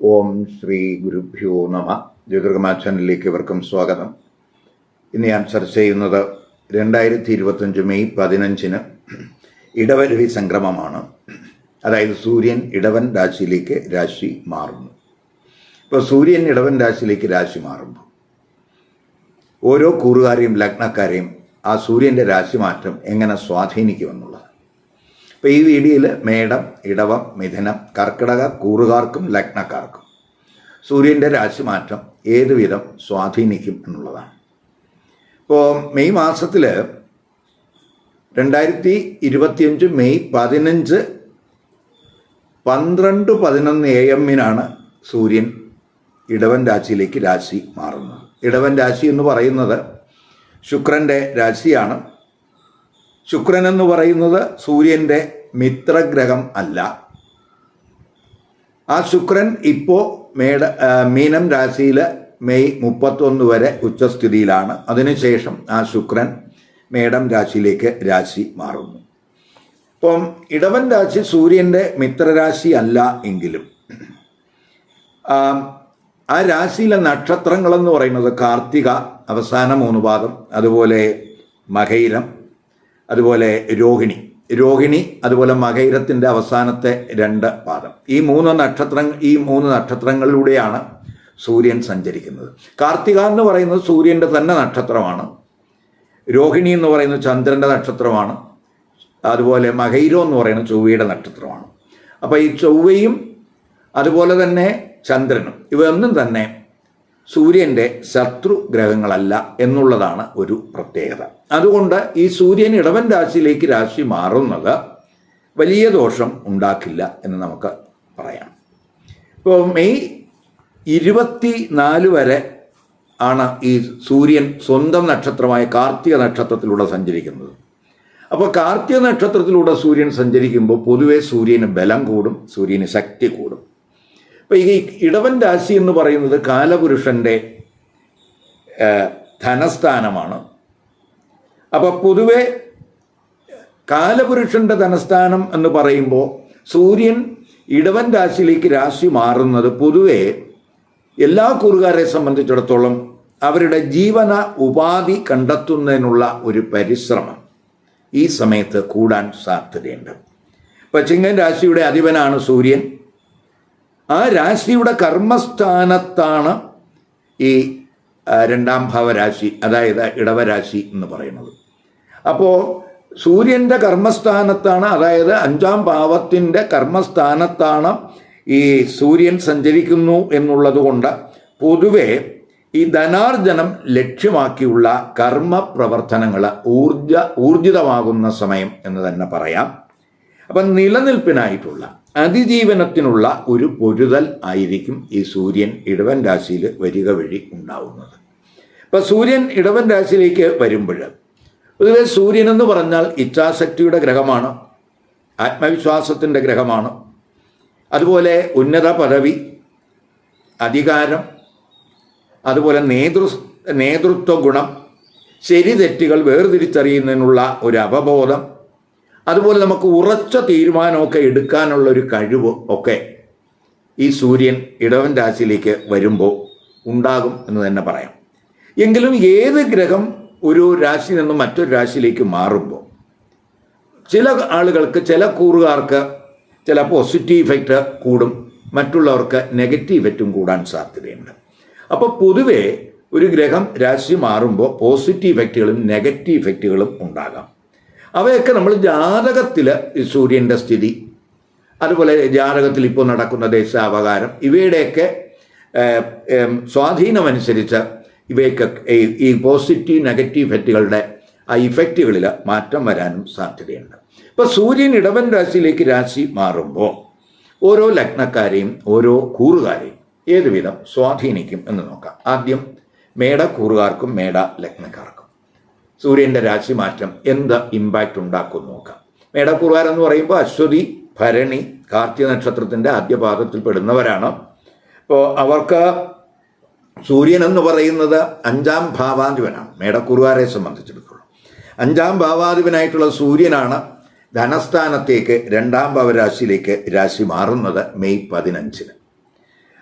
ഓം ശ്രീ ഗുരുഭ്യോ നമ. ജ്യോതിർഗമ ചാനലിലേക്ക് ഇവർക്കും സ്വാഗതം. ഇന്ന് ഞാൻ ചർച്ച ചെയ്യുന്നത് 2025 മെയ് 15 ഇടവരവി സംക്രമമാണ്. അതായത് സൂര്യൻ ഇടവൻ രാശിയിലേക്ക് രാശി മാറുന്നു. ഇപ്പോൾ സൂര്യൻ ഇടവൻ രാശിയിലേക്ക് രാശി മാറുമ്പോൾ ഓരോ കൂറുകാരെയും ലഗ്നക്കാരെയും ആ സൂര്യൻ്റെ രാശിമാറ്റം എങ്ങനെ സ്വാധീനിക്കുമെന്നുള്ളത്. ഇപ്പോൾ ഈ വീഡിയോയിൽ മേടം, ഇടവം, മിഥുനം, കർക്കിടക കൂറുകാർക്കും ലഗ്നക്കാർക്കും സൂര്യൻ്റെ രാശിമാറ്റം ഏതുവിധം സ്വാധീനിക്കും എന്നുള്ളതാണ്. ഇപ്പോൾ മെയ് മാസത്തിൽ 2025 മെയ് 15 12:11 AM സൂര്യൻ ഇടവൻ രാശിയിലേക്ക് രാശി മാറുന്നത്. ഇടവൻ രാശി എന്ന് പറയുന്നത് ശുക്രൻ്റെ രാശിയാണ്. ശുക്രൻ എന്ന് പറയുന്നത് സൂര്യൻ്റെ മിത്രഗ്രഹം അല്ല. ആ ശുക്രൻ ഇപ്പോൾ മീനം രാശിയിൽ മെയ് 31 വരെ ഉച്ചസ്ഥിതിയിലാണ്. അതിനുശേഷം ആ ശുക്രൻ മേടം രാശിയിലേക്ക് രാശി മാറുന്നു. ഇപ്പം ഇടവൻ രാശി സൂര്യൻ്റെ മിത്രരാശി അല്ല എങ്കിലും ആ രാശിയിലെ നക്ഷത്രങ്ങളെന്ന് പറയുന്നത് കാർത്തിക അവസാന 3 പാദം, അതുപോലെ മകയിരം, അതുപോലെ രോഹിണി, അതുപോലെ മകയിരത്തിൻ്റെ അവസാനത്തെ 2 പാദം. ഈ 3 നക്ഷത്രങ്ങളിലൂടെയാണ് സൂര്യൻ സഞ്ചരിക്കുന്നത്. കാർത്തിക എന്ന് പറയുന്നത് സൂര്യൻ്റെ തന്നെ നക്ഷത്രമാണ്. രോഹിണി എന്ന് പറയുന്നത് ചന്ദ്രൻ്റെ നക്ഷത്രമാണ്. അതുപോലെ മകയിരം എന്ന് പറയുന്നത് ചൊവ്വയുടെ നക്ഷത്രമാണ്. അപ്പോൾ ഈ ചൊവ്വയും അതുപോലെ തന്നെ ചന്ദ്രനും ഇവയൊന്നും തന്നെ സൂര്യൻ്റെ ശത്രുഗ്രഹങ്ങളല്ല എന്നുള്ളതാണ് ഒരു പ്രത്യേകത. അതുകൊണ്ട് ഈ സൂര്യൻ ഇടവൻ രാശിയിലേക്ക് രാശി മാറുന്നത് വലിയ ദോഷം ഉണ്ടാക്കില്ല എന്ന് നമുക്ക് പറയാം. ഇപ്പോൾ മെയ് 24 വരെ ആണ് ഈ സൂര്യൻ സ്വന്തം നക്ഷത്രമായ കാർത്തിക നക്ഷത്രത്തിലൂടെ സഞ്ചരിക്കുന്നത്. അപ്പോൾ കാർത്തിക നക്ഷത്രത്തിലൂടെ സൂര്യൻ സഞ്ചരിക്കുമ്പോൾ പൊതുവെ സൂര്യന് ബലം കൂടും, സൂര്യന് ശക്തി കൂടും. അപ്പോൾ ഈ ഇടവൻ രാശി എന്ന് പറയുന്നത് കാലപുരുഷൻ്റെ ധനസ്ഥാനമാണ്. അപ്പോൾ പൊതുവെ കാലപുരുഷൻ്റെ ധനസ്ഥാനം എന്ന് പറയുമ്പോൾ സൂര്യൻ ഇടവൻ രാശിയിലേക്ക് രാശി മാറുന്നത് പൊതുവെ എല്ലാ കൂറുകാരെ സംബന്ധിച്ചിടത്തോളം അവരുടെ ജീവന ഉപാധി കണ്ടെത്തുന്നതിനുള്ള ഒരു പരിശ്രമം ഈ സമയത്ത് കൂടാൻ സാധ്യതയുണ്ട്. ഇപ്പോൾ ചിങ്ങൻ രാശിയുടെ അധിപനാണ് സൂര്യൻ. ആ രാശിയുടെ കർമ്മസ്ഥാനത്താണ് ഈ 2ാം ഭാവരാശി, അതായത് ഇടവരാശി എന്ന് പറയുന്നത്. അപ്പോൾ സൂര്യൻ്റെ കർമ്മസ്ഥാനത്താണ്, അതായത് 5ാം ഭാവത്തിൻ്റെ കർമ്മസ്ഥാനത്താണ് ഈ സൂര്യൻ സഞ്ചരിക്കുന്നു എന്നുള്ളത് കൊണ്ട് പൊതുവെ ഈ ധനാർജനം ലക്ഷ്യമാക്കിയുള്ള കർമ്മ പ്രവർത്തനങ്ങൾ ഊർജിതമാകുന്ന സമയം എന്ന് തന്നെ പറയാം. അപ്പം നിലനിൽപ്പിനായിട്ടുള്ള അതിജീവനത്തിനുള്ള ഒരു പൊരുതൽ ആയിരിക്കും ഈ സൂര്യൻ ഇടവൻ രാശിയിൽ വരിക വഴി ഉണ്ടാവുന്നത്. ഇപ്പം സൂര്യൻ ഇടവൻ രാശിയിലേക്ക് വരുമ്പോൾ പൊതുവെ സൂര്യൻ എന്ന് പറഞ്ഞാൽ ഇച്ഛാശക്തിയുടെ ഗ്രഹമാണ്, ആത്മവിശ്വാസത്തിൻ്റെ ഗ്രഹമാണ്. അതുപോലെ ഉന്നത പദവി, അധികാരം, അതുപോലെ നേതൃത്വ ഗുണം, ശരി തെറ്റുകൾ വേർതിരിച്ചറിയുന്നതിനുള്ള ഒരു അവബോധം, അതുപോലെ നമുക്ക് ഉറച്ച തീരുമാനമൊക്കെ എടുക്കാനുള്ളൊരു കഴിവ് ഒക്കെ ഈ സൂര്യൻ ഇടവൻ രാശിയിലേക്ക് വരുമ്പോൾ ഉണ്ടാകും എന്ന് തന്നെ പറയാം. എങ്കിലും ഏത് ഗ്രഹം ഒരു രാശിയിൽ നിന്നും മറ്റൊരു രാശിയിലേക്ക് മാറുമ്പോൾ ചില ആളുകൾക്ക്, ചില കൂറുകാർക്ക് ചില പോസിറ്റീവ് ഇഫക്റ്റ് കൂടും, മറ്റുള്ളവർക്ക് നെഗറ്റീവ് ഇഫക്റ്റും കൂടാൻ സാധ്യതയുണ്ട്. അപ്പോൾ പൊതുവേ ഒരു ഗ്രഹം രാശി മാറുമ്പോൾ പോസിറ്റീവ് ഇഫക്റ്റുകളും നെഗറ്റീവ് ഇഫക്റ്റുകളും ഉണ്ടാകാം. അവയൊക്കെ നമ്മൾ ജാതകത്തിൽ സൂര്യൻ്റെ സ്ഥിതി, അതുപോലെ ജാതകത്തിൽ ഇപ്പോൾ നടക്കുന്ന ദേശാവകാരം, ഇവയുടെയൊക്കെ സ്വാധീനമനുസരിച്ച് ഇവയൊക്കെ ഈ പോസിറ്റീവ് നെഗറ്റീവ് ഇഫക്റ്റുകളുടെ ആ ഇഫക്റ്റുകളിൽ മാറ്റം വരാനും സാധ്യതയുണ്ട്. ഇപ്പോൾ സൂര്യൻ ഇടവൻ രാശിയിലേക്ക് രാശി മാറുമ്പോൾ ഓരോ ലഗ്നക്കാരെയും ഓരോ കൂറുകാരെയും ഏതുവിധം സ്വാധീനിക്കും എന്ന് നോക്കാം. ആദ്യം മേടക്കൂറുകാർക്കും മേട ലഗ്നക്കാർക്കും സൂര്യൻ്റെ രാശി മാറ്റം എന്ത് ഇമ്പാക്റ്റ് ഉണ്ടാക്കും നോക്കാം. മേടക്കൂറുകാരെന്ന് പറയുമ്പോൾ അശ്വതി, ഭരണി, കാർത്തിക നക്ഷത്രത്തിൻ്റെ ആദ്യപാദത്തിൽ പെടുന്നവരാണ്. അപ്പോൾ അവർക്ക് സൂര്യൻ എന്ന് പറയുന്നത് 5ാം ഭാവാധിപനാണ്. മേടക്കൂറുകാരെ സംബന്ധിച്ചിടത്തോളം 5ാം ഭാവാധിപനായിട്ടുള്ള സൂര്യനാണ് ധനസ്ഥാനത്തേക്ക് 2ാം ഭാവരാശിയിലേക്ക് രാശി മാറുന്നത് മെയ് 15.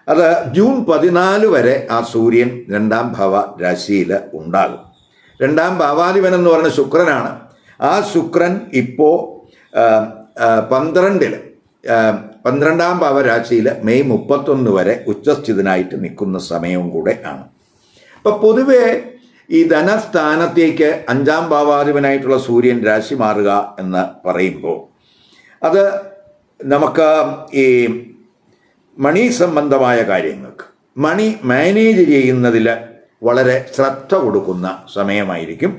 അത് ജൂൺ 14 വരെ ആ സൂര്യൻ 2-ാം ഭാവ രാശിയിൽ ഉണ്ടാകും. 2-ാം ഭാവാധിപൻ എന്ന് പറയുന്ന ശുക്രനാണ്. ആ ശുക്രൻ ഇപ്പോൾ 12-ാം ഭാവരാശിയിൽ മെയ് 31 വരെ ഉച്ചസ്ഥിതനായിട്ട് നിൽക്കുന്ന സമയവും കൂടെ ആണ്. അപ്പം പൊതുവെ ഈ ധനസ്ഥാനത്തേക്ക് 5-ാം ഭാവാധിപനായിട്ടുള്ള സൂര്യൻ രാശി മാറുക എന്ന് പറയുമ്പോൾ അത് നമുക്ക് ഈ മണി സംബന്ധമായ കാര്യങ്ങൾക്ക്, മണി മാനേജ് ചെയ്യുന്നതിൽ വളരെ ശ്രദ്ധ കൊടുക്കുന്ന സമയമായിരിക്കും.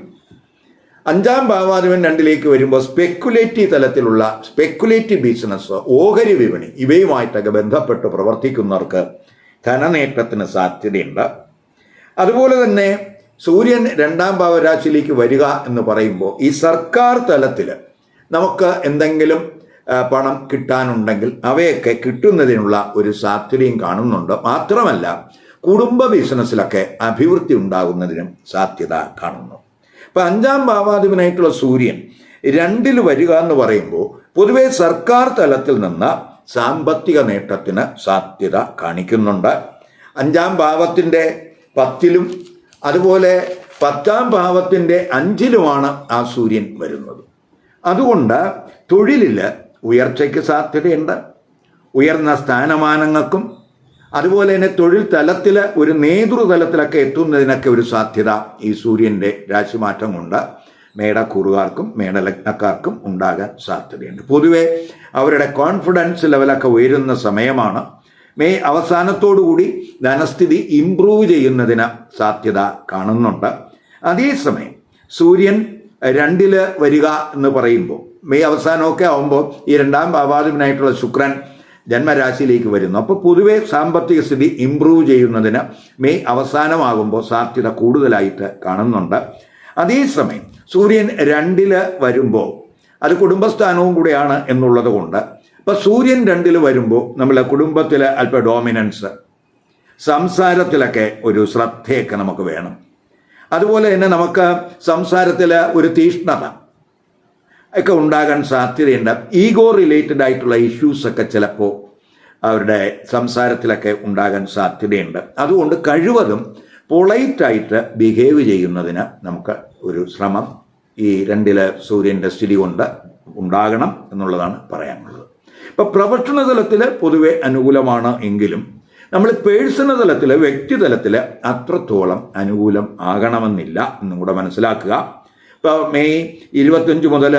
5-ാം ഭാവാധിപൻ 2-ലേക്ക് വരുമ്പോൾ സ്പെക്കുലേറ്റീവ് തലത്തിലുള്ള സ്പെക്കുലേറ്റീവ് ബിസിനസ്, ഓഹരി വിപണി ഇവയുമായിട്ടൊക്കെ ബന്ധപ്പെട്ട് പ്രവർത്തിക്കുന്നവർക്ക് ധനനേട്ടത്തിന് സാധ്യതയുണ്ട്. അതുപോലെ തന്നെ സൂര്യൻ 2-ാം ഭാവരാശിയിലേക്ക് വരിക എന്ന് പറയുമ്പോൾ ഈ സർക്കാർ തലത്തിൽ നമുക്ക് എന്തെങ്കിലും പണം കിട്ടാനുണ്ടെങ്കിൽ അവയൊക്കെ കിട്ടുന്നതിനുള്ള ഒരു സാധ്യതയും കാണുന്നുണ്ട്. മാത്രമല്ല കുടുംബ ബിസിനസ്സിലൊക്കെ അഭിവൃദ്ധി ഉണ്ടാകുന്നതിനും സാധ്യത കാണുന്നു. അപ്പം 5-ാം ഭാവാധിപനായിട്ടുള്ള സൂര്യൻ 2-ൽ വരിക എന്ന് പറയുമ്പോൾ പൊതുവെ സർക്കാർ തലത്തിൽ നിന്ന് സാമ്പത്തിക നേട്ടത്തിന് സാധ്യത കാണിക്കുന്നുണ്ട്. 5-ാം ഭാവത്തിൻ്റെ 10-ലും അതുപോലെ 10-ാം ഭാവത്തിൻ്റെ 5-ലുമാണ് ആ സൂര്യൻ വരുന്നത്. അതുകൊണ്ട് തൊഴിലിൽ ഉയർച്ചയ്ക്ക് സാധ്യതയുണ്ട്. ഉയർന്ന സ്ഥാനമാനങ്ങൾക്കും അതുപോലെ തന്നെ തൊഴിൽ തലത്തിൽ ഒരു നേതൃതലത്തിലൊക്കെ എത്തുന്നതിനൊക്കെ ഒരു സാധ്യത ഈ സൂര്യൻ്റെ രാശിമാറ്റം കൊണ്ട് മേടക്കൂറുകാർക്കും മേടലഗ്നക്കാർക്കും ഉണ്ടാകാൻ സാധ്യതയുണ്ട്. പൊതുവെ അവരുടെ കോൺഫിഡൻസ് ലെവലൊക്കെ ഉയരുന്ന സമയമാണ്. മെയ് അവസാനത്തോടുകൂടി ധനസ്ഥിതി ഇംപ്രൂവ് ചെയ്യുന്നതിന് സാധ്യത കാണുന്നുണ്ട്. അതേസമയം സൂര്യൻ 2-ൽ വരിക എന്ന് പറയുമ്പോൾ മെയ് അവസാനമൊക്കെ ആകുമ്പോൾ ഈ 2-ാം ഭാവാധിപനായിട്ടുള്ള ശുക്രൻ ജന്മരാശിയിലേക്ക് വരുന്നു. അപ്പോൾ പൊതുവെ സാമ്പത്തിക സ്ഥിതി ഇംപ്രൂവ് ചെയ്യുന്നതിന് മെയ് അവസാനമാകുമ്പോൾ സാധ്യത കൂടുതലായിട്ട് കാണുന്നുണ്ട്. അതേസമയം സൂര്യൻ 2-ൽ വരുമ്പോൾ അത് കുടുംബസ്ഥാനവും കൂടെയാണ് എന്നുള്ളത് കൊണ്ട് ഇപ്പം സൂര്യൻ 2-ൽ വരുമ്പോൾ നമ്മളെ കുടുംബത്തിൽ അല്പ ഡോമിനൻസ്, സംസാരത്തിലൊക്കെ ഒരു ശ്രദ്ധയൊക്കെ നമുക്ക് വേണം. അതുപോലെ തന്നെ നമുക്ക് സംസാരത്തിൽ ഒരു തീഷ്ണത ഒക്കെ ഉണ്ടാകാൻ സാധ്യതയുണ്ട്. ഈഗോ റിലേറ്റഡ് ആയിട്ടുള്ള ഇഷ്യൂസൊക്കെ ചിലപ്പോൾ അവരുടെ സംസാരത്തിലൊക്കെ ഉണ്ടാകാൻ സാധ്യതയുണ്ട്. അതുകൊണ്ട് കഴിവതും പൊളൈറ്റായിട്ട് ബിഹേവ് ചെയ്യുന്നതിന് നമുക്ക് ഒരു ശ്രമം ഈ 2-ൽ സൂര്യൻ്റെ സ്ഥിതി കൊണ്ട് ഉണ്ടാകണം എന്നുള്ളതാണ് പറയാനുള്ളത്. ഇപ്പം പ്രൊഫഷണൽ തലത്തിൽ പൊതുവെ അനുകൂലമാണ് എങ്കിലും നമ്മൾ പേഴ്സണൽ തലത്തിൽ, വ്യക്തിതലത്തിൽ അത്രത്തോളം അനുകൂലം ആകണമെന്നില്ല എന്നും കൂടെ മനസ്സിലാക്കുക. ഇപ്പോൾ മെയ് 25 മുതൽ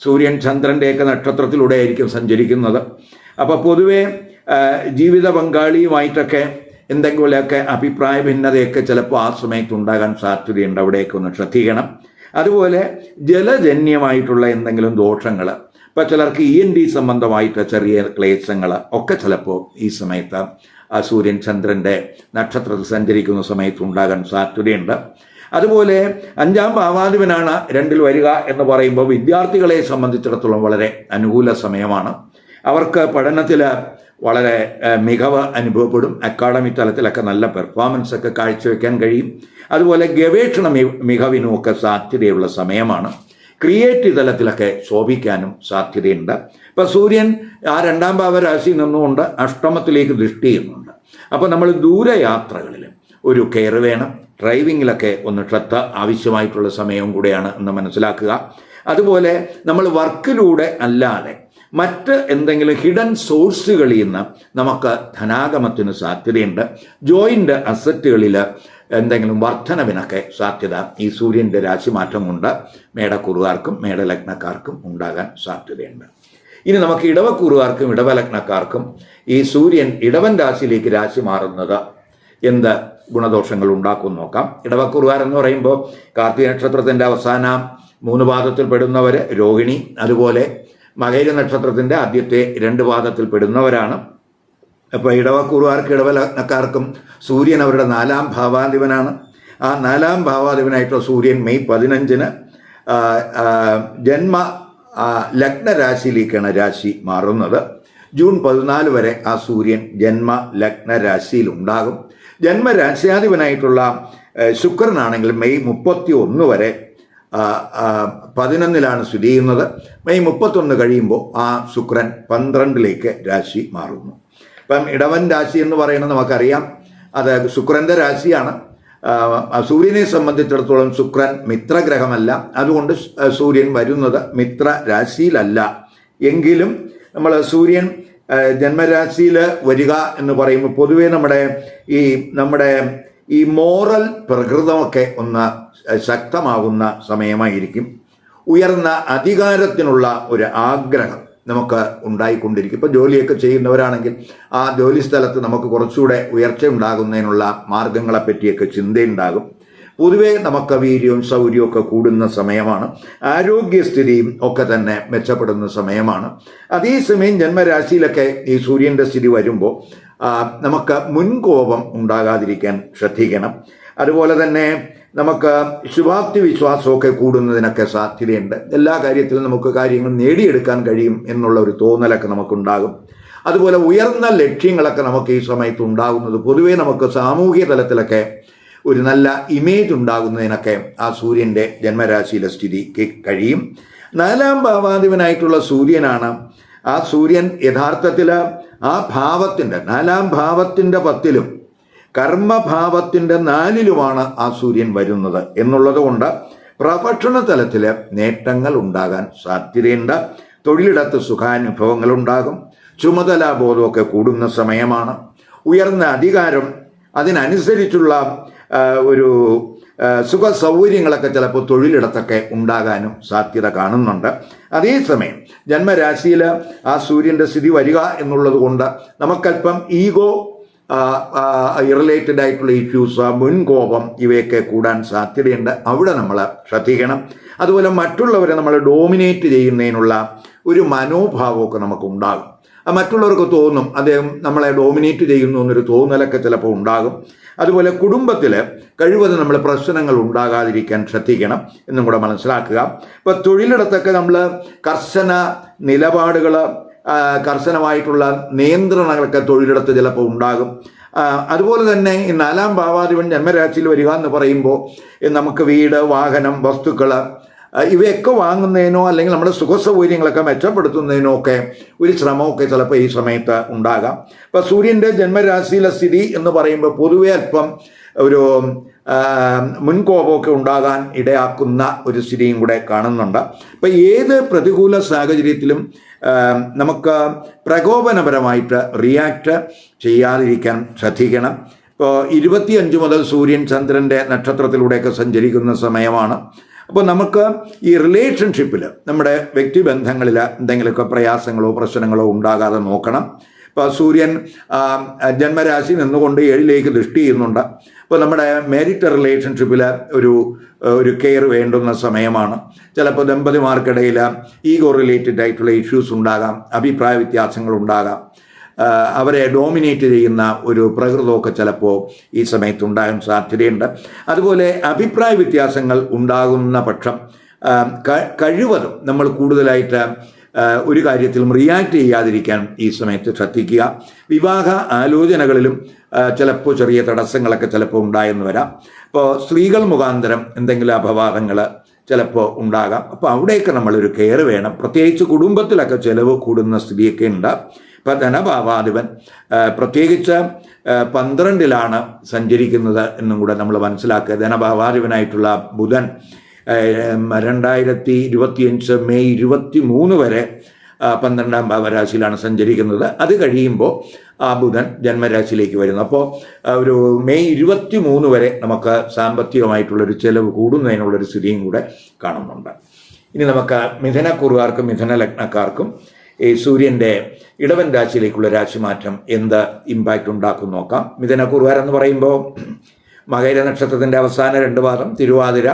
സൂര്യൻ ചന്ദ്രൻ്റെയൊക്കെ നക്ഷത്രത്തിലൂടെ ആയിരിക്കും സഞ്ചരിക്കുന്നത്. അപ്പോൾ പൊതുവെ ജീവിത പങ്കാളിയുമായിട്ടൊക്കെ എന്തെങ്കിലുമൊക്കെ അഭിപ്രായ ഭിന്നതയൊക്കെ ചിലപ്പോൾ ആ സമയത്ത് ഉണ്ടാകാൻ സാധ്യതയുണ്ട്. അവിടെയൊക്കെ ഒന്ന് ശ്രദ്ധിക്കണം. അതുപോലെ ജലജന്യമായിട്ടുള്ള എന്തെങ്കിലും ദോഷങ്ങൾ, ഇപ്പോൾ ചിലർക്ക് ENT സംബന്ധമായിട്ട് ചെറിയ ക്ലേശങ്ങൾ ഒക്കെ ചിലപ്പോൾ ഈ സമയത്ത് ആ സൂര്യൻ ചന്ദ്രൻ്റെ നക്ഷത്രത്തിൽ സഞ്ചരിക്കുന്ന സമയത്ത് ഉണ്ടാകാൻ സാധ്യതയുണ്ട്. അതുപോലെ 5-ാം ഭാവാധിപനാണ് 2-ൽ വരിക എന്ന് പറയുമ്പോൾ വിദ്യാർത്ഥികളെ സംബന്ധിച്ചിടത്തോളം വളരെ അനുകൂല സമയമാണ്. അവർക്ക് പഠനത്തിൽ വളരെ മികവ് അനുഭവപ്പെടും. അക്കാഡമിക് തലത്തിലൊക്കെ നല്ല പെർഫോമൻസ് ഒക്കെ കാഴ്ചവെക്കാൻ കഴിയും. അതുപോലെ ഗവേഷണ മികവിനുമൊക്കെ സാധ്യതയുള്ള സമയമാണ്. ക്രിയേറ്റീവ് തലത്തിലൊക്കെ ശോഭിക്കാനും സാധ്യതയുണ്ട്. ഇപ്പം സൂര്യൻ ആ 2-ാം ഭാവരാശിയിൽ നിന്നുകൊണ്ട് അഷ്ടമത്തിലേക്ക് ദൃഷ്ടി ചെയ്യുന്നുണ്ട്. അപ്പോൾ നമ്മൾ ദൂരയാത്രകളിൽ ഒരു കെയർ വേണം. ഡ്രൈവിങ്ങിലൊക്കെ ഒന്ന് ശ്രദ്ധ ആവശ്യമായിട്ടുള്ള സമയവും കൂടെയാണ് എന്ന് മനസ്സിലാക്കുക. അതുപോലെ നമ്മൾ വർക്കിലൂടെ അല്ലാതെ മറ്റ് എന്തെങ്കിലും ഹിഡൻ സോഴ്സുകളിൽ നിന്ന് നമുക്ക് ധനാഗമത്തിന് സാധ്യതയുണ്ട്. ജോയിൻ്റ് അസറ്റുകളിൽ എന്തെങ്കിലും വർധനവിനൊക്കെ സാധ്യത ഈ സൂര്യൻ്റെ രാശിമാറ്റം കൊണ്ട് മേടക്കൂറുകാർക്കും മേടലഗ്നക്കാർക്കും ഉണ്ടാകാൻ സാധ്യതയുണ്ട്. ഇനി നമുക്ക് ഇടവക്കൂറുകാർക്കും ഇടവലഗ്നക്കാർക്കും ഈ സൂര്യൻ ഇടവൻ രാശിയിലേക്ക് രാശി മാറുന്നത് എന്ത് ഗുണദോഷങ്ങൾ ഉണ്ടാക്കും നോക്കാം. ഇടവക്കൂറുകാർ എന്ന് പറയുമ്പോൾ കാർത്തിക നക്ഷത്രത്തിൻ്റെ അവസാന 3 പാദത്തിൽ പെടുന്നവർ രോഹിണി, അതുപോലെ മകൈര നക്ഷത്രത്തിൻ്റെ ആദ്യത്തെ 2 പാദത്തിൽ പെടുന്നവരാണ്. അപ്പോൾ ഇടവക്കൂറുകാർക്ക് ഇടവലഗ്നക്കാർക്കും സൂര്യൻ അവരുടെ 4-ാം ഭാവാധിപനാണ്. ആ 4-ാം ഭാവാധിപനായിട്ടുള്ള സൂര്യൻ മെയ് 15-ന് ജന്മ ലഗ്നരാശിയിലേക്കാണ് രാശി മാറുന്നത്. ജൂൺ 14 വരെ ആ സൂര്യൻ ജന്മ ലഗ്നരാശിയിൽ ഉണ്ടാകും. ജന്മരാശ്യാധിപനായിട്ടുള്ള ശുക്രനാണെങ്കിൽ മെയ് 31 വരെ 11-ലാണ് സ്ഥിതി ചെയ്യുന്നത്. മെയ് 31 കഴിയുമ്പോൾ ആ ശുക്രൻ 12-ലേക്ക് രാശി മാറുന്നു. ഇപ്പം ഇടവൻ രാശി എന്ന് പറയുന്നത് നമുക്കറിയാം, അത് ശുക്രന്റെ രാശിയാണ്. സൂര്യനെ സംബന്ധിച്ചിടത്തോളം ശുക്രൻ മിത്രഗ്രഹമല്ല, അതുകൊണ്ട് സൂര്യൻ വരുന്നത് മിത്ര രാശിയിലല്ല. എങ്കിലും നമ്മൾ സൂര്യൻ ജന്മരാശിയിൽ വരിക എന്ന് പറയുമ്പോൾ പൊതുവേ നമ്മുടെ ഈ മോറൽ പ്രകൃതമൊക്കെ ഒന്ന് ശക്തമാകുന്ന സമയമായിരിക്കും. ഉയർന്ന അധികാരത്തിനുള്ള ഒരു ആഗ്രഹം നമുക്ക് ഉണ്ടായിക്കൊണ്ടിരിക്കും. ഇപ്പോൾ ജോലിയൊക്കെ ചെയ്യുന്നവരാണെങ്കിൽ ആ ജോലി സ്ഥലത്ത് നമുക്ക് കുറച്ചുകൂടെ ഉയർച്ച ഉണ്ടാകുന്നതിനുള്ള മാർഗങ്ങളെ പറ്റിയൊക്കെ ചിന്തയുണ്ടാകും. പൊതുവെ നമുക്ക് വീര്യവും ശൗര്യവും ഒക്കെ കൂടുന്ന സമയമാണ്. ആരോഗ്യസ്ഥിതിയും ഒക്കെ തന്നെ മെച്ചപ്പെടുന്ന സമയമാണ്. അതേസമയം ജന്മരാശിയിലൊക്കെ ഈ സൂര്യൻ്റെ സ്ഥിതി വരുമ്പോൾ നമുക്ക് മുൻകോപം ഉണ്ടാകാതിരിക്കാൻ ശ്രദ്ധിക്കണം. അതുപോലെ തന്നെ നമുക്ക് ശുഭാപ്തി വിശ്വാസമൊക്കെ കൂടുന്നതിനൊക്കെ സാധ്യതയുണ്ട്. എല്ലാ കാര്യത്തിലും നമുക്ക് കാര്യങ്ങൾ നേടിയെടുക്കാൻ കഴിയും എന്നുള്ള ഒരു തോന്നലൊക്കെ നമുക്കുണ്ടാകും. അതുപോലെ ഉയർന്ന ലക്ഷ്യങ്ങളൊക്കെ നമുക്ക് ഈ സമയത്ത് ഉണ്ടാകുന്നത് പൊതുവേ നമുക്ക് സാമൂഹിക തലത്തിലൊക്കെ ഒരു നല്ല ഇമേജ് ഉണ്ടാകുന്നതിനൊക്കെ ആ സൂര്യൻ്റെ ജന്മരാശിയിലെ സ്ഥിതിക്ക് കഴിയും. 4ാം ഭാവാധിപനായിട്ടുള്ള സൂര്യനാണ്. ആ സൂര്യൻ യഥാർത്ഥത്തിൽ ആ ഭാവത്തിൻ്റെ 4ാം ഭാവത്തിൻ്റെ 10ലും കർമ്മഭാവത്തിൻ്റെ 4ലുമാണ് ആ സൂര്യൻ വരുന്നത് എന്നുള്ളത് കൊണ്ട് പ്രൊഫഷണൽ തലത്തിൽ നേട്ടങ്ങൾ ഉണ്ടാകാൻ സാധ്യതയുണ്ട്. തൊഴിലിടത്ത് സുഖാനുഭവങ്ങൾ ഉണ്ടാകും. ചുമതലാബോധമൊക്കെ കൂടുന്ന സമയമാണ്. ഉയർന്ന അധികാരം, അതിനനുസരിച്ചുള്ള ഒരു സുഖ സൗകര്യങ്ങളൊക്കെ ചിലപ്പോൾ തൊഴിലിടത്തൊക്കെ ഉണ്ടാകാനും സാധ്യത കാണുന്നുണ്ട്. അതേസമയം ജന്മരാശിയിൽ ആ സൂര്യൻ്റെ സ്ഥിതി വരിക എന്നുള്ളത് കൊണ്ട് നമുക്കല്പം ഈഗോ റിലേറ്റഡ് ആയിട്ടുള്ള ഇഷ്യൂസ്, മുൻകോപം ഇവയൊക്കെ കൂടാൻ സാധ്യതയുണ്ട്. അവിടെ നമ്മൾ ശ്രദ്ധിക്കണം. അതുപോലെ മറ്റുള്ളവരെ നമ്മൾ ഡോമിനേറ്റ് ചെയ്യുന്നതിനുള്ള ഒരു മനോഭാവമൊക്കെ നമുക്കുണ്ടാകും. മറ്റുള്ളവർക്ക് തോന്നും അദ്ദേഹം നമ്മളെ ഡോമിനേറ്റ് ചെയ്യുന്നു എന്നൊരു തോന്നലൊക്കെ ചിലപ്പോൾ ഉണ്ടാകും. അതുപോലെ കുടുംബത്തിൽ കഴിവതും നമ്മൾ പ്രശ്നങ്ങൾ ഉണ്ടാകാതിരിക്കാൻ ശ്രദ്ധിക്കണം എന്നും കൂടെ മനസ്സിലാക്കുക. ഇപ്പോൾ തൊഴിലിടത്തൊക്കെ നമ്മൾ കർശന നിലപാടുകൾ, കർശനമായിട്ടുള്ള നിയന്ത്രണങ്ങളൊക്കെ തൊഴിലിടത്ത് ചിലപ്പോൾ ഉണ്ടാകും. അതുപോലെ തന്നെ ഈ 4ാം ഭാവാധിപൻ ജന്മരാശിയിൽ വരിക എന്ന് പറയുമ്പോൾ നമുക്ക് വീട്, വാഹനം, വസ്തുക്കൾ ഇവയൊക്കെ വാങ്ങുന്നതിനോ അല്ലെങ്കിൽ നമ്മുടെ സുഖസൗകര്യങ്ങളൊക്കെ മെച്ചപ്പെടുത്തുന്നതിനോ ഒക്കെ ഒരു ശ്രമമൊക്കെ ചിലപ്പോൾ ഈ സമയത്ത് ഉണ്ടാകാം. ഇപ്പോൾ സൂര്യൻ്റെ ജന്മരാശിയിലെ സ്ഥിതി എന്ന് പറയുമ്പോൾ പൊതുവെ അല്പം ഒരു മുൻകോപമൊക്കെ ഉണ്ടാകാൻ ഇടയാക്കുന്ന ഒരു സ്ഥിതിയും കൂടെ കാണുന്നുണ്ട്. അപ്പോൾ ഏത് പ്രതികൂല സാഹചര്യത്തിലും നമുക്ക് പ്രകോപനപരമായിട്ട് റിയാക്ട് ചെയ്യാതിരിക്കാൻ ശ്രദ്ധിക്കണം. ഇപ്പോൾ 25 മുതൽ സൂര്യൻ ചന്ദ്രൻ്റെ നക്ഷത്രത്തിലൂടെയൊക്കെ സഞ്ചരിക്കുന്ന സമയമാണ്. അപ്പോൾ നമുക്ക് ഈ റിലേഷൻഷിപ്പിൽ, നമ്മുടെ വ്യക്തിബന്ധങ്ങളിൽ എന്തെങ്കിലുമൊക്കെ പ്രയാസങ്ങളോ പ്രശ്നങ്ങളോ ഉണ്ടാകാതെ നോക്കണം. ഇപ്പോൾ സൂര്യൻ ജന്മരാശി നിന്നുകൊണ്ട് 7ലേക്ക് ദൃഷ്ടി ചെയ്യുന്നുണ്ട്. അപ്പോൾ നമ്മുടെ മാരിറ്റൽ റിലേഷൻഷിപ്പിൽ ഒരു കെയർ വേണ്ടുന്ന സമയമാണ്. ചിലപ്പോൾ ദമ്പതിമാർക്കിടയിൽ ഈഗോ റിലേറ്റഡ് ആയിട്ടുള്ള ഇഷ്യൂസ് ഉണ്ടാകാം, അഭിപ്രായ വ്യത്യാസങ്ങൾ ഉണ്ടാകാം, അവരെ ഡോമിനേറ്റ് ചെയ്യുന്ന ഒരു പ്രകൃതമൊക്കെ ചിലപ്പോൾ ഈ സമയത്ത് ഉണ്ടാകാൻ സാധ്യതയുണ്ട്. അതുപോലെ അഭിപ്രായ വ്യത്യാസങ്ങൾ ഉണ്ടാകുന്ന പക്ഷം കഴിവതും നമ്മൾ കൂടുതലായിട്ട് ഒരു കാര്യത്തിലും റിയാക്ട് ചെയ്യാതിരിക്കാൻ ഈ സമയത്ത് ശ്രദ്ധിക്കുക. വിവാഹ ആലോചനകളിലും ചിലപ്പോൾ ചെറിയ തടസ്സങ്ങളൊക്കെ ചിലപ്പോൾ ഉണ്ടായെന്ന് വരാം. ഇപ്പോൾ സ്ത്രീകൾ മുഖാന്തരം എന്തെങ്കിലും അപവാദങ്ങൾ ചിലപ്പോൾ ഉണ്ടാകാം. അപ്പോൾ അവിടെയൊക്കെ നമ്മളൊരു കെയർ വേണം. പ്രത്യേകിച്ച് കുടുംബത്തിലൊക്കെ ചിലവ് കൂടുന്ന സ്ഥിതിയൊക്കെ ഉണ്ട്. ഇപ്പം ധനഭാവാധിപൻ പ്രത്യേകിച്ച് 12ലാണ് സഞ്ചരിക്കുന്നത് എന്നും കൂടെ നമ്മൾ മനസ്സിലാക്കുക. ധനഭാവാധിപനായിട്ടുള്ള ബുധൻ 2025 മെയ് 23 വരെ 12ാം ഭാവരാശിയിലാണ് സഞ്ചരിക്കുന്നത്. അത് കഴിയുമ്പോൾ ആ ബുധൻ ജന്മരാശിയിലേക്ക് വരുന്നു. അപ്പോൾ ഒരു മെയ് 23 വരെ നമുക്ക് സാമ്പത്തികമായിട്ടുള്ളൊരു ചെലവ് കൂടുന്നതിനുള്ളൊരു സ്ഥിതിയും കൂടെ കാണുന്നുണ്ട്. ഇനി നമുക്ക് മിഥുനക്കുറുകാർക്കും മിഥുന ലഗ്നക്കാർക്കും ഈ സൂര്യൻ്റെ ഇടവൻ രാശിയിലേക്കുള്ള രാശിമാറ്റം എന്ത് ഇമ്പാക്റ്റ് ഉണ്ടാക്കും നോക്കാം. മിഥുനക്കുറുകാരെന്ന് പറയുമ്പോൾ മകര നക്ഷത്രത്തിൻ്റെ അവസാന 2 പാദം, തിരുവാതിര,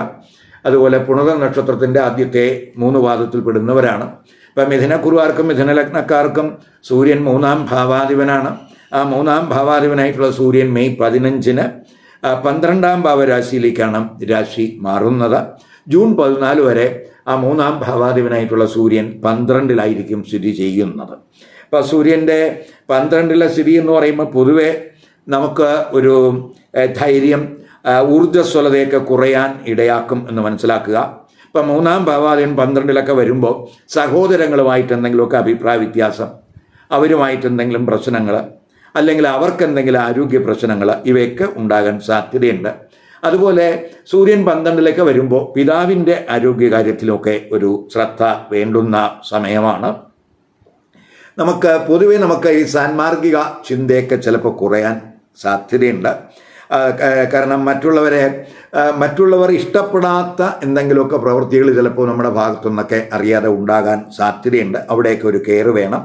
അതുപോലെ പുണർ നക്ഷത്രത്തിൻ്റെ ആദ്യത്തെ 3 പാദത്തിൽ പെടുന്നവരാണ്. ഇപ്പം മിഥുനക്കുറുകാർക്കും മിഥുന ലഗ്നക്കാർക്കും സൂര്യൻ 3ാം ഭാവാധിപനാണ്. ആ 3ാം ഭാവാധിപനായിട്ടുള്ള സൂര്യൻ മെയ് 15-ന് 12ാം ഭാവരാശിയിലേക്കാണ് രാശി മാറുന്നത്. ജൂൺ 14 വരെ ആ 3ാം ഭാവാധിപനായിട്ടുള്ള സൂര്യൻ 12-ലായിരിക്കും സ്ഥിതി ചെയ്യുന്നത്. അപ്പോൾ സൂര്യൻ്റെ 12-ലെ സ്ഥിതി എന്ന് പറയുമ്പോൾ പൊതുവെ നമുക്ക് ഒരു ധൈര്യം, ഊർജ്ജസ്വലതയൊക്കെ കുറയാൻ ഇടയാക്കും എന്ന് മനസ്സിലാക്കുക. ഇപ്പം 3ാം ഭാവാധിപൻ 12-ലൊക്കെ വരുമ്പോൾ സഹോദരങ്ങളുമായിട്ട് എന്തെങ്കിലുമൊക്കെ അഭിപ്രായ വ്യത്യാസം, അവരുമായിട്ട് എന്തെങ്കിലും പ്രശ്നങ്ങൾ, അല്ലെങ്കിൽ അവർക്ക് എന്തെങ്കിലും ആരോഗ്യ പ്രശ്നങ്ങൾ ഇവയൊക്കെ ഉണ്ടാകാൻ സാധ്യതയുണ്ട്. അതുപോലെ സൂര്യൻ 12 വരുമ്പോൾ പിതാവിൻ്റെ ആരോഗ്യകാര്യത്തിലൊക്കെ ഒരു ശ്രദ്ധ വേണ്ടുന്ന സമയമാണ്. പൊതുവെ ഈ സാൻമാർഗിക ചിന്തയൊക്കെ ചിലപ്പോൾ കുറയാൻ സാധ്യതയുണ്ട്. കാരണം മറ്റുള്ളവർ ഇഷ്ടപ്പെടാത്ത എന്തെങ്കിലുമൊക്കെ പ്രവൃത്തികൾ ചിലപ്പോൾ നമ്മുടെ ഭാഗത്തുനിന്നൊക്കെ അറിയാതെ ഉണ്ടാകാൻ സാധ്യതയുണ്ട്. അവിടെയൊക്കെ ഒരു കെയർ വേണം.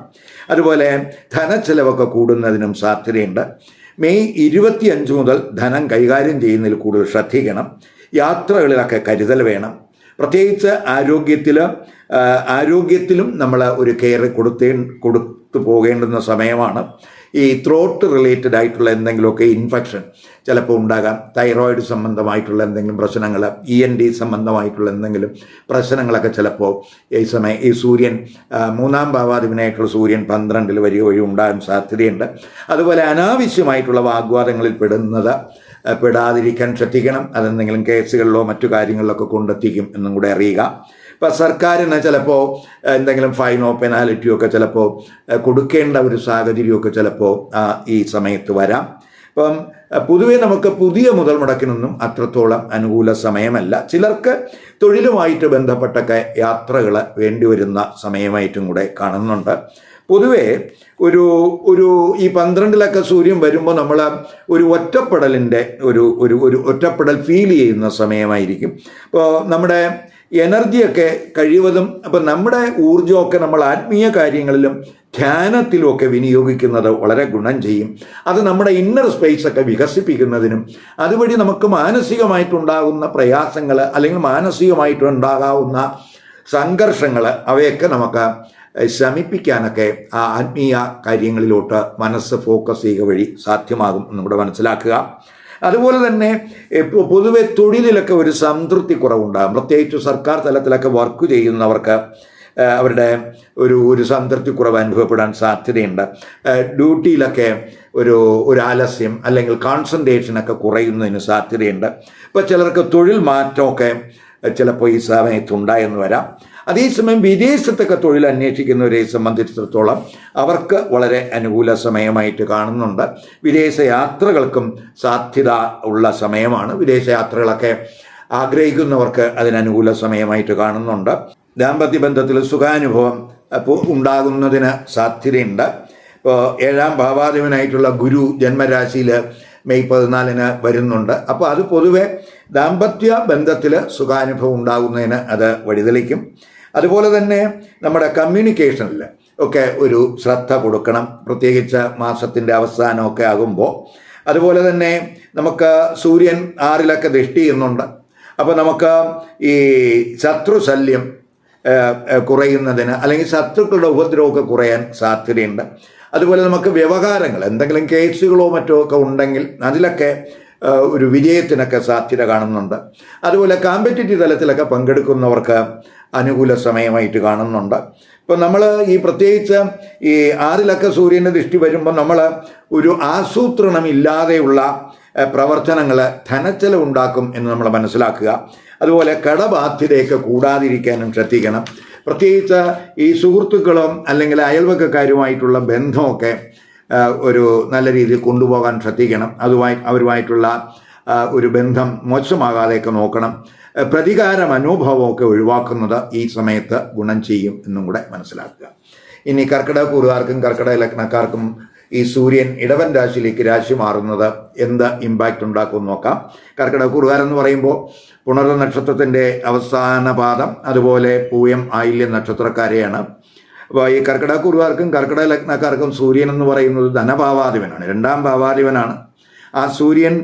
അതുപോലെ ധനച്ചെലവൊക്കെ കൂടുന്നതിനും സാധ്യതയുണ്ട്. മെയ് 25 മുതൽ ധനം കൈകാര്യം ചെയ്യുന്നതിൽ കൂടുതൽ ശ്രദ്ധിക്കണം. യാത്രകളിലൊക്കെ കരുതൽ വേണം. പ്രത്യേകിച്ച് ആരോഗ്യത്തിലും നമ്മൾ ഒരു കെയർ കൊടുത്തു പോകേണ്ടുന്ന സമയമാണ്. ഈ ത്രോട്ട് റിലേറ്റഡ് ആയിട്ടുള്ള എന്തെങ്കിലുമൊക്കെ ഇൻഫെക്ഷൻ ചിലപ്പോൾ ഉണ്ടാകാം. തൈറോയിഡ് സംബന്ധമായിട്ടുള്ള എന്തെങ്കിലും പ്രശ്നങ്ങൾ, ENT സംബന്ധമായിട്ടുള്ള എന്തെങ്കിലും പ്രശ്നങ്ങളൊക്കെ ചിലപ്പോൾ ഈ സൂര്യൻ 3-ാം ഭാവാധിപനായിട്ടുള്ള സൂര്യൻ 12 വഴി ഉണ്ടാകാൻ സാധ്യതയുണ്ട്. അതുപോലെ അനാവശ്യമായിട്ടുള്ള വാഗ്വാദങ്ങളിൽ പെടാതിരിക്കാൻ ശ്രദ്ധിക്കണം. അതെന്തെങ്കിലും കേസുകളിലോ മറ്റു കാര്യങ്ങളിലൊക്കെ കൊണ്ടെത്തിക്കും എന്നും കൂടെ അറിയുക. ഇപ്പം സർക്കാരിന് ചിലപ്പോൾ എന്തെങ്കിലും ഫൈനോ പെനാലിറ്റിയോ ഒക്കെ ചിലപ്പോൾ കൊടുക്കേണ്ട ഒരു സാഹചര്യമൊക്കെ ചിലപ്പോൾ ഈ സമയത്ത് വരാം. അപ്പം പൊതുവെ നമുക്ക് പുതിയ മുതൽ മുടക്കിനൊന്നും അത്രത്തോളം അനുകൂല സമയമല്ല. ചിലർക്ക് തൊഴിലുമായിട്ട് ബന്ധപ്പെട്ടൊക്കെ യാത്രകൾ വേണ്ടിവരുന്ന സമയമായിട്ടും കൂടെ കാണുന്നുണ്ട്. പൊതുവെ ഒരു ഈ 12 സൂര്യൻ വരുമ്പോൾ നമ്മൾ ഒരു ഒറ്റപ്പെടലിൻ്റെ ഒരു ഒറ്റപ്പെടൽ ഫീൽ ചെയ്യുന്ന സമയമായിരിക്കും. അപ്പോൾ നമ്മുടെ എനർജിയൊക്കെ കഴിവതും നമ്മുടെ ഊർജ്ജമൊക്കെ നമ്മൾ ആത്മീയ കാര്യങ്ങളിലും ധ്യാനത്തിലുമൊക്കെ വിനിയോഗിക്കുന്നത് വളരെ ഗുണം ചെയ്യും. അത് നമ്മുടെ ഇന്നർ സ്പേസൊക്കെ വികസിപ്പിക്കുന്നതിനും അതുവഴി നമുക്ക് മാനസികമായിട്ടുണ്ടാകുന്ന പ്രയാസങ്ങൾ അല്ലെങ്കിൽ മാനസികമായിട്ടുണ്ടാകാവുന്ന സംഘർഷങ്ങൾ അവയൊക്കെ നമുക്ക് ശമിപ്പിക്കാനൊക്കെ ആ ആത്മീയ കാര്യങ്ങളിലോട്ട് മനസ്സ് ഫോക്കസ് ചെയ്യുക വഴി സാധ്യമാകും എന്നുകൂടെ മനസ്സിലാക്കുക. അതുപോലെ തന്നെ പൊതുവെ തൊഴിലിലൊക്കെ ഒരു സംതൃപ്തി കുറവുണ്ടാകും. പ്രത്യേകിച്ച് സർക്കാർ തലത്തിലൊക്കെ വർക്ക് ചെയ്യുന്നവർക്ക് അവരുടെ ഒരു സംതൃപ്തി കുറവ് അനുഭവപ്പെടാൻ സാധ്യതയുണ്ട്. ഡ്യൂട്ടിയിലൊക്കെ ഒരു ആലസ്യം അല്ലെങ്കിൽ കോൺസെൻട്രേഷനൊക്കെ കുറയുന്നതിന് സാധ്യതയുണ്ട്. ഇപ്പോൾ ചിലർക്ക് തൊഴിൽ മാറ്റമൊക്കെ ചിലപ്പോൾ ഈ സമയത്തുണ്ടായെന്ന് വരാം. അതേസമയം വിദേശത്തൊക്കെ തൊഴിൽ അന്വേഷിക്കുന്നവരെ സംബന്ധിച്ചിടത്തോളം അവർക്ക് വളരെ അനുകൂല സമയമായിട്ട് കാണുന്നുണ്ട്. വിദേശ യാത്രകൾക്കും സാധ്യത ഉള്ള സമയമാണ്. വിദേശ യാത്രകളൊക്കെ ആഗ്രഹിക്കുന്നവർക്ക് അതിനനുകൂല സമയമായിട്ട് കാണുന്നുണ്ട്. ദാമ്പത്യ ബന്ധത്തിൽ സുഖാനുഭവം ഉണ്ടാകുന്നതിന് സാധ്യതയുണ്ട്. ഇപ്പോൾ 7-ാം ഭാവാധിപനായിട്ടുള്ള ഗുരു ജന്മരാശിയിൽ മെയ് 14 വരുന്നുണ്ട്. അപ്പോൾ അത് പൊതുവെ ദാമ്പത്യ ബന്ധത്തിൽ സുഖാനുഭവം ഉണ്ടാകുന്നതിന് അത് വഴിതെളിക്കും. അതുപോലെ തന്നെ നമ്മുടെ കമ്മ്യൂണിക്കേഷനിൽ ഒക്കെ ഒരു ശ്രദ്ധ കൊടുക്കണം, പ്രത്യേകിച്ച് മാസത്തിൻ്റെ അവസാനമൊക്കെ ആകുമ്പോൾ. അതുപോലെ തന്നെ നമുക്ക് സൂര്യൻ 6-ലൊക്കെ ദൃഷ്ടി ചെയ്യുന്നുണ്ട്. അപ്പോൾ നമുക്ക് ഈ ശത്രുശല്യം കുറയുന്നതിന് അല്ലെങ്കിൽ ശത്രുക്കളുടെ ഉപദ്രവമൊക്കെ കുറയാൻ സാധ്യതയുണ്ട്. അതുപോലെ നമുക്ക് വ്യവഹാരങ്ങൾ എന്തെങ്കിലും കേസുകളോ മറ്റോ ഒക്കെ ഉണ്ടെങ്കിൽ അതിലൊക്കെ ഒരു വിജയത്തിനൊക്കെ സാധ്യത കാണുന്നുണ്ട്. അതുപോലെ കോമ്പറ്റിറ്റീവ് തലത്തിലൊക്കെ പങ്കെടുക്കുന്നവർക്ക് അനുകൂല സമയമായിട്ട് കാണുന്നുണ്ട്. ഇപ്പം നമ്മൾ പ്രത്യേകിച്ച് ഈ 6-ലൊക്കെ സൂര്യൻ്റെ ദൃഷ്ടി വരുമ്പോൾ നമ്മൾ ഒരു ആസൂത്രണം ഇല്ലാതെയുള്ള പ്രവർത്തനങ്ങൾ ധനച്ചെലവുണ്ടാക്കും എന്ന് നമ്മൾ മനസ്സിലാക്കുക. അതുപോലെ കടബാധ്യതയൊക്കെ കൂടാതിരിക്കാനും ശ്രദ്ധിക്കണം. പ്രത്യേകിച്ച് ഈ സുഹൃത്തുക്കളും അല്ലെങ്കിൽ അയൽവക്കക്കാരുമായിട്ടുള്ള ബന്ധമൊക്കെ ഒരു നല്ല രീതിയിൽ കൊണ്ടുപോകാൻ ശ്രദ്ധിക്കണം. അവരുമായിട്ടുള്ള ഒരു ബന്ധം മോശമാകാതെയൊക്കെ നോക്കണം. പ്രതികാര മനോഭാവമൊക്കെ ഒഴിവാക്കുന്നത് ഈ സമയത്ത് ഗുണം ചെയ്യും എന്നും കൂടെ മനസ്സിലാക്കുക. ഇനി കർക്കിടകക്കൂറുകാർക്കും കർക്കിടക ലഗ്നക്കാർക്കും ഈ സൂര്യൻ ഇടവൻ രാശിയിലേക്ക് രാശി മാറുന്നത് എന്ത് ഇമ്പാക്റ്റ് ഉണ്ടാക്കുമെന്ന് നോക്കാം. കർക്കിടകക്കൂറുകാരെന്ന് പറയുമ്പോൾ പുണർ നക്ഷത്രത്തിൻ്റെ അവസാന പാദം, അതുപോലെ പൂയം ആയില്യം നക്ഷത്രക്കാരെയാണ്. അപ്പോൾ ഈ കർക്കിടകക്കൂറുകാർക്കും കർക്കിടക ലഗ്നക്കാർക്കും സൂര്യൻ എന്ന് പറയുന്നത് ധനഭാവാധിപനാണ്, 2-ാം ഭാവാധിപനാണ്. ആ സൂര്യൻ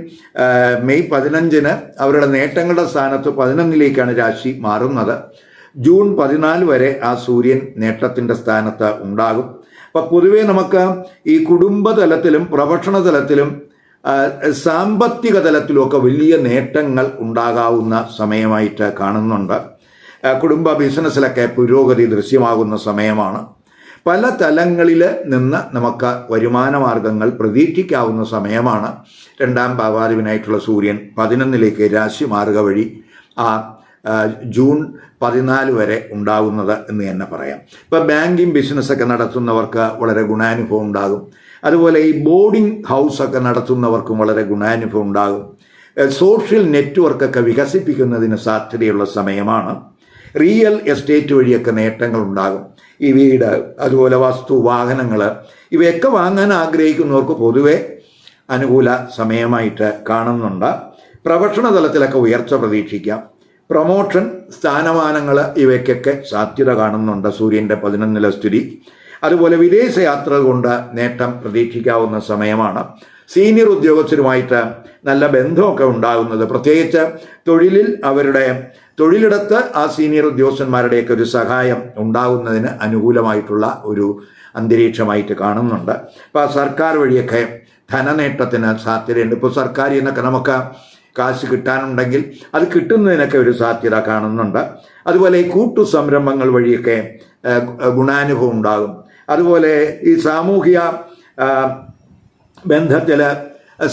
മെയ് 15 അവരുടെ നേട്ടങ്ങളുടെ സ്ഥാനത്ത് 11-ലേക്കാണ് രാശി മാറുന്നത്. ജൂൺ 14 വരെ ആ സൂര്യൻ നേട്ടത്തിൻ്റെ സ്ഥാനത്ത് ഉണ്ടാകും. അപ്പം പൊതുവേ നമുക്ക് ഈ കുടുംബ തലത്തിലും പ്രൊഫഷണൽ തലത്തിലും സാമ്പത്തിക തലത്തിലുമൊക്കെ വലിയ നേട്ടങ്ങൾ ഉണ്ടാകാവുന്ന സമയമായിട്ട് കാണുന്നുണ്ട്. കുടുംബ ബിസിനസ്സിലൊക്കെ പുരോഗതി ദൃശ്യമാകുന്ന സമയമാണ്. പല തലങ്ങളിൽ നിന്ന് നമുക്ക് വരുമാന മാർഗങ്ങൾ പ്രതീക്ഷിക്കാവുന്ന സമയമാണ്. 2-ാം ഭാവാധിപനായിട്ടുള്ള സൂര്യൻ 11-ലേക്ക് രാശി മാറുക വഴി ജൂൺ 14 വരെ ഉണ്ടാകുന്നത് എന്ന് തന്നെ പറയാം. ഇപ്പോൾ ബാങ്കിങ് ബിസിനസ്സൊക്കെ നടത്തുന്നവർക്ക് വളരെ ഗുണാനുഭവം ഉണ്ടാകും. അതുപോലെ ഈ ബോർഡിംഗ് ഹൗസൊക്കെ നടത്തുന്നവർക്കും വളരെ ഗുണാനുഭവം ഉണ്ടാകും. സോഷ്യൽ നെറ്റ്വർക്കൊക്കെ വികസിപ്പിക്കുന്നതിന് സാധ്യതയുള്ള സമയമാണ്. റിയൽ എസ്റ്റേറ്റ് വഴിയൊക്കെ നേട്ടങ്ങൾ ഉണ്ടാകും. ഈ വീട്, അതുപോലെ വസ്തു, വാഹനങ്ങൾ ഇവയൊക്കെ വാങ്ങാൻ ആഗ്രഹിക്കുന്നവർക്ക് പൊതുവെ അനുകൂല സമയമായിട്ട് കാണുന്നുണ്ട്. പ്രൊഫഷണൽ തലത്തിലൊക്കെ ഉയർച്ച പ്രതീക്ഷിക്കാം. പ്രൊമോഷൻ, സ്ഥാനമാനങ്ങൾ ഇവയ്ക്കൊക്കെ സാധ്യത കാണുന്നുണ്ട് സൂര്യൻ്റെ 11ലെ സ്ഥിതി. അതുപോലെ വിദേശ യാത്രകൾ കൊണ്ട് നേട്ടം പ്രതീക്ഷിക്കാവുന്ന സമയമാണ്. സീനിയർ ഉദ്യോഗസ്ഥരുമായിട്ട് നല്ല ബന്ധമൊക്കെ ഉണ്ടാകുന്നത്, പ്രത്യേകിച്ച് തൊഴിലിൽ അവരുടെ തൊഴിലിടത്ത് ആ സീനിയർ ഉദ്യോഗസ്ഥന്മാരുടെയൊക്കെ ഒരു സഹായം ഉണ്ടാകുന്നതിന് അനുകൂലമായിട്ടുള്ള ഒരു അന്തരീക്ഷമായിട്ട് കാണുന്നുണ്ട്. അപ്പോൾ സർക്കാർ വഴിയൊക്കെ ധനനേട്ടത്തിന് സാധ്യതയുണ്ട്. ഇപ്പോൾ സർക്കാരിൽ നിന്നൊക്കെ നമുക്ക് കാശ് കിട്ടാനുണ്ടെങ്കിൽ അത് കിട്ടുന്നതിനൊക്കെ ഒരു സാധ്യത കാണുന്നുണ്ട്. അതുപോലെ ഈ കൂട്ടു സംരംഭങ്ങൾ വഴിയൊക്കെ ഗുണാനുഭവം ഉണ്ടാകും. അതുപോലെ ഈ സാമൂഹിക ബന്ധത്തിൽ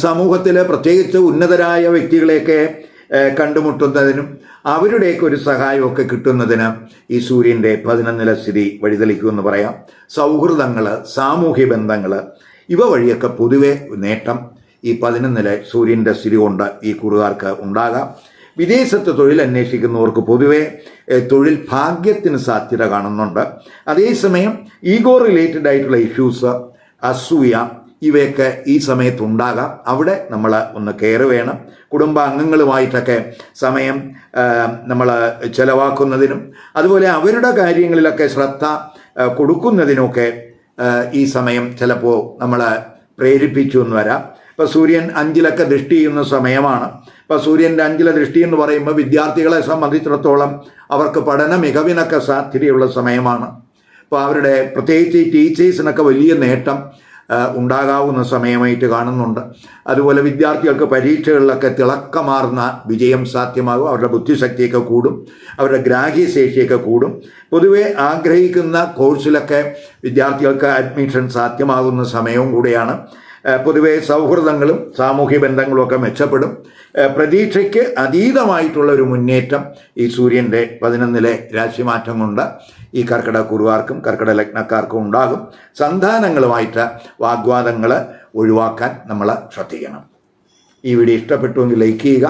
സമൂഹത്തിൽ പ്രത്യേകിച്ച് ഉന്നതരായ വ്യക്തികളെയൊക്കെ കണ്ടുമുട്ടുന്നതിനും അവരുടെയൊക്കെ ഒരു സഹായമൊക്കെ കിട്ടുന്നതിന് ഈ സൂര്യൻ്റെ 11ലെ സ്ഥിതി വഴിതെളിക്കുമെന്ന് പറയാം. സൗഹൃദങ്ങൾ, സാമൂഹ്യ ബന്ധങ്ങൾ ഇവ വഴിയൊക്കെ പൊതുവെ നേട്ടം ഈ 11ലെ സൂര്യൻ്റെ സ്ഥിതി കൊണ്ട് ഈ കുറുകാർക്ക് ഉണ്ടാകാം. വിദേശത്ത് തൊഴിൽ അന്വേഷിക്കുന്നവർക്ക് പൊതുവെ തൊഴിൽ ഭാഗ്യത്തിന് സാധ്യത കാണുന്നുണ്ട്. അതേസമയം ഈഗോ റിലേറ്റഡ് ആയിട്ടുള്ള ഇഷ്യൂസ്, അസൂയ ഇവയൊക്കെ ഈ സമയത്തുണ്ടാകാം. അവിടെ നമ്മൾ ഒന്ന് കെയർ വേണം. കുടുംബാംഗങ്ങളുമായിട്ടൊക്കെ സമയം നമ്മൾ ചെലവാക്കുന്നതിനും അതുപോലെ അവരുടെ കാര്യങ്ങളിലൊക്കെ ശ്രദ്ധ കൊടുക്കുന്നതിനുമൊക്കെ ഈ സമയം ചിലപ്പോൾ നമ്മൾ പ്രേരിപ്പിച്ചു എന്ന് വരാം. ഇപ്പോൾ സൂര്യൻ 5ലൊക്കെ ദൃഷ്ടി ചെയ്യുന്ന സമയമാണ്. ഇപ്പോൾ സൂര്യൻ്റെ 5ലെ ദൃഷ്ടി എന്ന് പറയുമ്പോൾ വിദ്യാർത്ഥികളെ സംബന്ധിച്ചിടത്തോളം അവർക്ക് പഠന മികവിനൊക്കെ സാധ്യതയുള്ള സമയമാണ്. അപ്പോൾ അവരുടെ പ്രത്യേകിച്ച് ഈ ടീച്ചേഴ്സിനൊക്കെ വലിയ നേട്ടം ഉണ്ടാകാവുന്ന സമയമായിട്ട് കാണുന്നുണ്ട്. അതുപോലെ വിദ്യാർത്ഥികൾക്ക് പരീക്ഷകളിലൊക്കെ തിളക്കമാർന്ന വിജയം സാധ്യമാകും. അവരുടെ ബുദ്ധിശക്തിയൊക്കെ കൂടും, അവരുടെ ഗ്രാഹ്യശേഷിയൊക്കെ കൂടും. പൊതുവെ ആഗ്രഹിക്കുന്ന കോഴ്സിലൊക്കെ വിദ്യാർത്ഥികൾക്ക് അഡ്മിഷൻ സാധ്യമാകുന്ന സമയവും കൂടിയാണ്. പൊതുവെ സൗഹൃദങ്ങളും സാമൂഹ്യ ബന്ധങ്ങളും ഒക്കെ മെച്ചപ്പെടും. പ്രതീക്ഷയ്ക്ക് അതീതമായിട്ടുള്ള ഒരു മുന്നേറ്റം ഈ സൂര്യൻ്റെ 11ലെ രാശിമാറ്റം കൊണ്ട് ഈ കർക്കിടക കുറുകാർക്കും കർക്കിടക ലഗ്നക്കാർക്കും ഉണ്ടാകും. സന്താനങ്ങളുമായിട്ട് വാഗ്വാദങ്ങൾ ഒഴിവാക്കാൻ നമ്മൾ ശ്രദ്ധിക്കണം. ഈ വീഡിയോ ഇഷ്ടപ്പെട്ടുവെങ്കിൽ ലൈക്ക് ചെയ്യുക,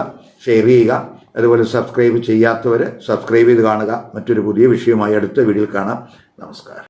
ഷെയർ ചെയ്യുക. അതുപോലെ സബ്സ്ക്രൈബ് ചെയ്യാത്തവർ സബ്സ്ക്രൈബ് ചെയ്ത് കാണുക. മറ്റൊരു പുതിയ വിഷയമായി അടുത്ത വീഡിയോയിൽ കാണാം. നമസ്കാരം.